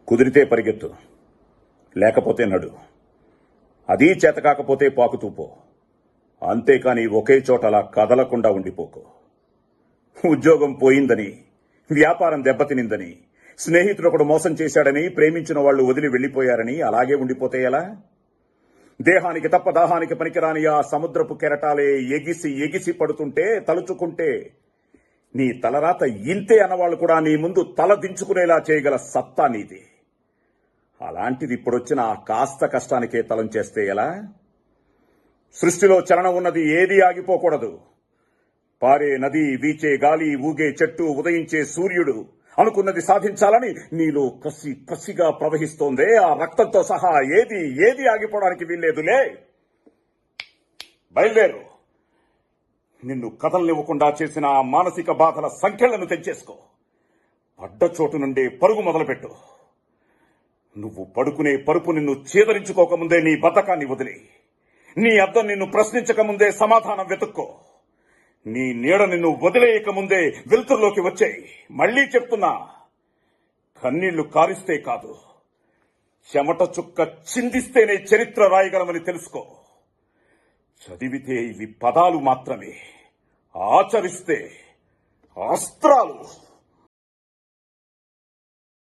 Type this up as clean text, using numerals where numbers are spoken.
కుదిరితే పరిగెత్తు, లేకపోతే నడు. అదీ చేతకాకపోతే పాకుతూపో. అంతేకాని ఒకే చోటలా కదలకుండా ఉండిపోకు. ఉద్యోగం పోయిందని, వ్యాపారం దెబ్బతినిందని, స్నేహితుడొకడు మోసం చేశాడని, ప్రేమించిన వాళ్లు వదిలి వెళ్లిపోయారని అలాగే ఉండిపోతే ఎలా? దేహానికి తప్ప దాహానికి పనికిరాని ఆ సముద్రపు కెరటాలే ఎగిసి ఎగిసి పడుతుంటే తలుచుకుంటే నీ తలరాత ఇంతే అన్నవాళ్లు కూడా నీ ముందు తల దించుకునేలా చేయగల సత్తా నీది. అలాంటిది ఇప్పుడొచ్చిన ఆ కాస్త కష్టానికే తలం చేస్తే ఎలా? సృష్టిలో చలనం ఉన్నది ఏదీ ఆగిపోకూడదు. పారే నది, వీచే గాలి, ఊగే చెట్టు, ఉదయించే సూర్యుడు అనుకున్నది సాధించాలని నీలో కసి కసిగా ప్రవహిస్తోందే, ఆ రక్తంతో సహా ఏది ఆగిపోవడానికి వీల్లేదులే. బయలుదేరు. నిన్ను కదలనివ్వకుండా చేసిన ఆ మానసిక బాధల సంఖ్యలను తెంచేసుకో. పడ్డ చోటు నుండే పరుగు మొదలుపెట్టు. నువ్వు పడుకునే పరుపు నిన్ను చేదరించుకోకముందే నీ బద్ధకాన్ని వదిలి, నీ అద్దం నిన్ను ప్రశ్నించకముందే సమాధానం వెతుక్కో. నీ నీడ నిన్ను వదిలేయకముందే వెలుతురులోకి వచ్చాయి. మళ్లీ చెప్తున్నా, కన్నీళ్లు కారిస్తే కాదు, చెమట చుక్క చిందిస్తేనే చరిత్ర రాయగలమని తెలుసుకో. చదివితే ఇవి పదాలు మాత్రమే, ఆచరిస్తే అస్త్రాలు.